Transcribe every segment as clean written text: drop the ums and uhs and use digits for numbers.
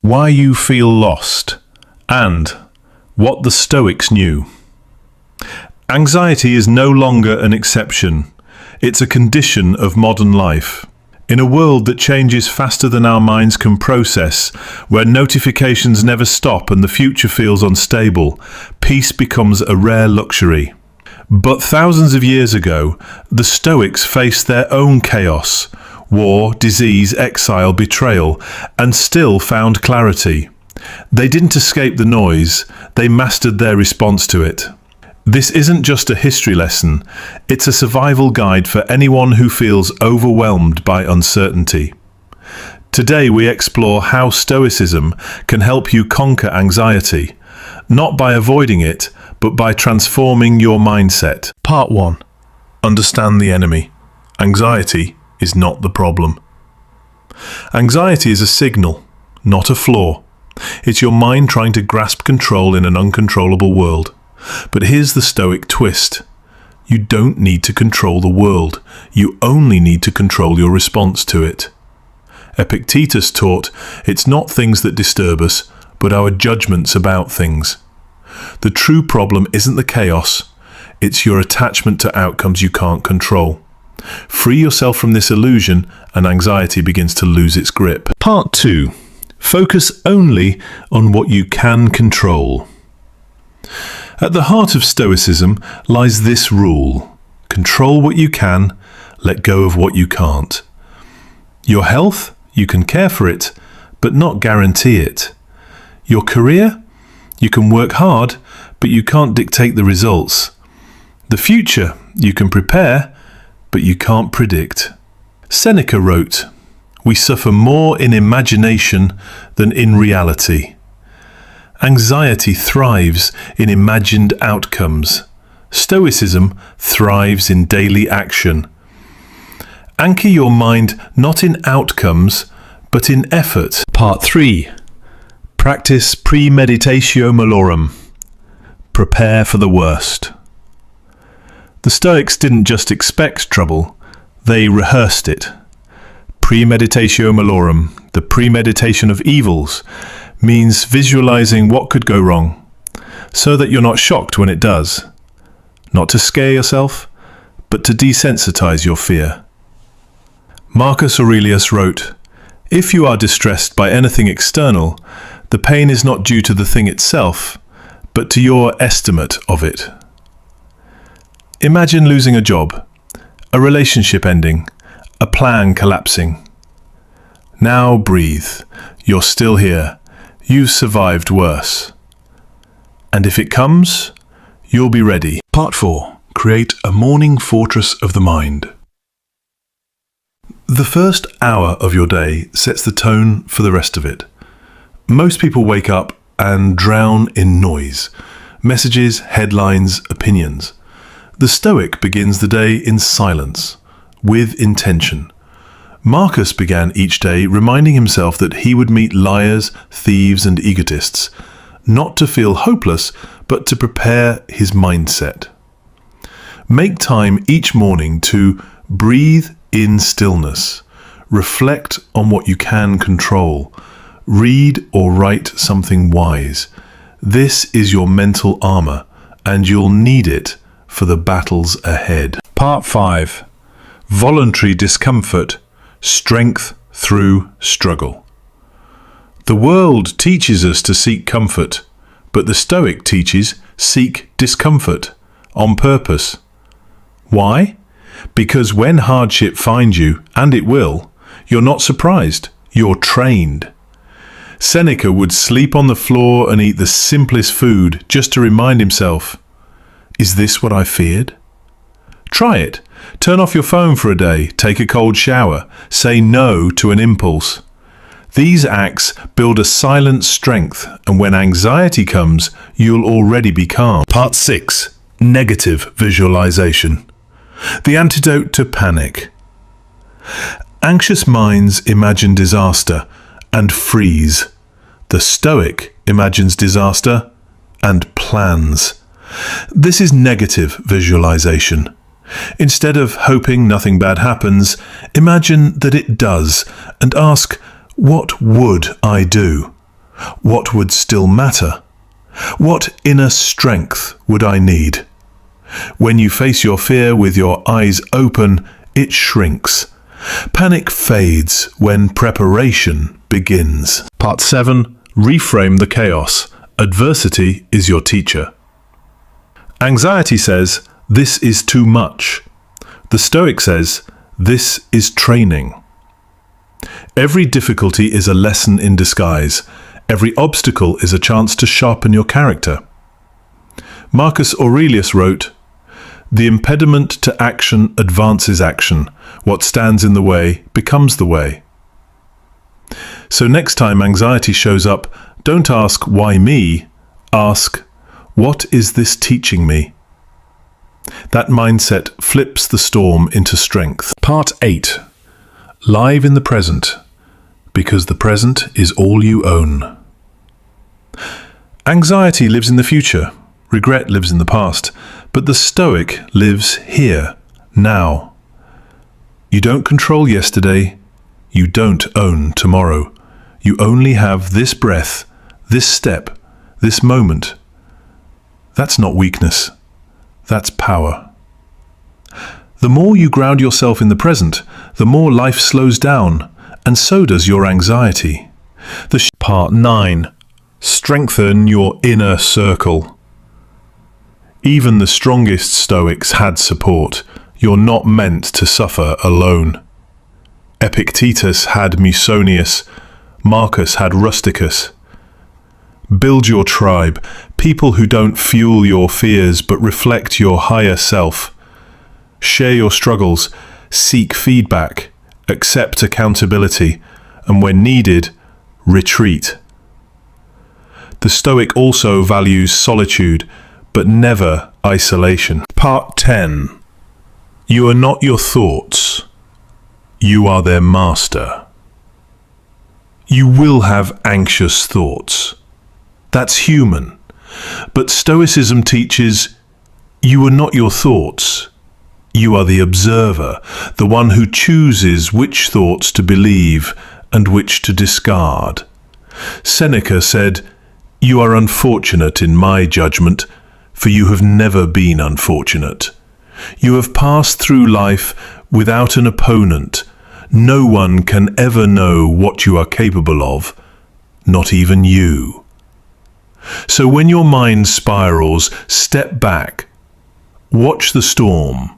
why you feel lost, and what the Stoics knew. Anxiety is no longer an exception. It's a condition of modern life. In a world that changes faster than our minds can process, where notifications never stop and the future feels unstable, peace becomes a rare luxury. But thousands of years ago, the Stoics faced their own chaos, war, disease, exile, betrayal, and still found clarity. They didn't escape the noise, they mastered their response to it. This isn't just a history lesson, it's a survival guide for anyone who feels overwhelmed by uncertainty. Today we explore how Stoicism can help you conquer anxiety, not by avoiding it, but by transforming your mindset. Part 1. Understand the enemy. Anxiety is not the problem. Anxiety is a signal, not a flaw. It's your mind trying to grasp control in an uncontrollable world. But here's the Stoic twist. You don't need to control the world. You only need to control your response to it. Epictetus taught, it's not things that disturb us, but our judgments about things. The true problem isn't the chaos, it's your attachment to outcomes you can't control. Free yourself from this illusion and anxiety begins to lose its grip. Part 2. Focus only on what you can control. At the heart of Stoicism lies this rule: control what you can, let go of what you can't. Your health, you can care for it, but not guarantee it. Your career, you can work hard, but you can't dictate the results. The future, you can prepare, but you can't predict. Seneca wrote, "We suffer more in imagination than in reality." Anxiety thrives in imagined outcomes. Stoicism thrives in daily action. Anchor your mind not in outcomes, but in effort. Part 3. Practice premeditatio malorum. Prepare for the worst. The Stoics didn't just expect trouble, they rehearsed it. Premeditatio malorum, the premeditation of evils, means visualizing what could go wrong, so that you're not shocked when it does. Not to scare yourself, but to desensitize your fear. Marcus Aurelius wrote, "If you are distressed by anything external, the pain is not due to the thing itself, but to your estimate of it." Imagine losing a job, a relationship ending, a plan collapsing. Now breathe. You're still here. You've survived worse. And if it comes, you'll be ready. Part 4. Create a morning fortress of the mind. The first hour of your day sets the tone for the rest of it. Most people wake up and drown in noise, messages, headlines, opinions. The Stoic begins the day in silence, with intention. Marcus began each day reminding himself that he would meet liars, thieves, and egotists, not to feel hopeless, but to prepare his mindset. Make time each morning to breathe in stillness, reflect on what you can control, read or write something wise. This is your mental armor, and you'll need it for the battles ahead. Part 5. Voluntary discomfort. Strength through struggle. The world teaches us to seek comfort, but the Stoic teaches seek discomfort on purpose. Why? Because when hardship finds you, and it will, you're not surprised, you're trained. Seneca would sleep on the floor and eat the simplest food just to remind himself, is this what I feared? Try it. Turn off your phone for a day, take a cold shower, say no to an impulse. These acts build a silent strength, and when anxiety comes, you'll already be calm. Part 6. Negative visualization. The antidote to panic. Anxious minds imagine disaster and freeze. The Stoic imagines disaster and plans. This is negative visualization. Instead of hoping nothing bad happens, imagine that it does and ask, what would I do? What would still matter? What inner strength would I need? When you face your fear with your eyes open, it shrinks. Panic fades when preparation begins. Part 7. Reframe the chaos. Adversity is your teacher. Anxiety says, this is too much. The Stoic says, this is training. Every difficulty is a lesson in disguise. Every obstacle is a chance to sharpen your character. Marcus Aurelius wrote, "The impediment to action advances action. What stands in the way becomes the way." So next time anxiety shows up, don't ask, why me? Ask, what is this teaching me? That mindset flips the storm into strength. Part 8. Live in the present, because the present is all you own. Anxiety lives in the future, regret lives in the past, but the Stoic lives here, now. You don't control yesterday, you don't own tomorrow. You only have this breath, this step, this moment. That's not weakness, that's power. The more you ground yourself in the present, the more life slows down, and so does your anxiety. Part 9. Strengthen your inner circle. Even the strongest Stoics had support. You're not meant to suffer alone. Epictetus had Musonius. Marcus had Rusticus. Build your tribe, people who don't fuel your fears but reflect your higher self. Share your struggles, seek feedback, accept accountability, and when needed, retreat. The Stoic also values solitude, but never isolation. Part 10. You are not your thoughts. You are their master. You will have anxious thoughts. That's human. But Stoicism teaches you are not your thoughts. You are the observer, the one who chooses which thoughts to believe and which to discard. Seneca said, "You are unfortunate in my judgment, for you have never been unfortunate. You have passed through life without an opponent. No one can ever know what you are capable of, not even you." So when your mind spirals, step back. Watch the storm,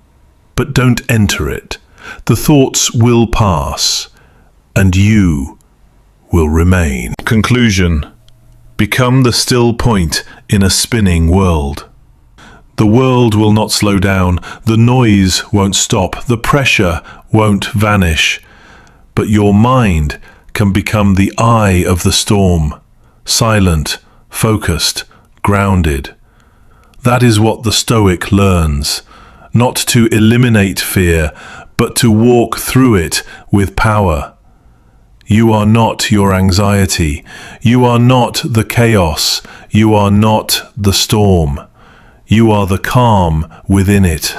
but don't enter it. The thoughts will pass, and you will remain. Conclusion. Become the still point in a spinning world. The world will not slow down, the noise won't stop, the pressure won't vanish. But your mind can become the eye of the storm, silent, focused, grounded. That is what the Stoic learns, not to eliminate fear, but to walk through it with power. You are not your anxiety. You are not the chaos. You are not the storm. You are the calm within it.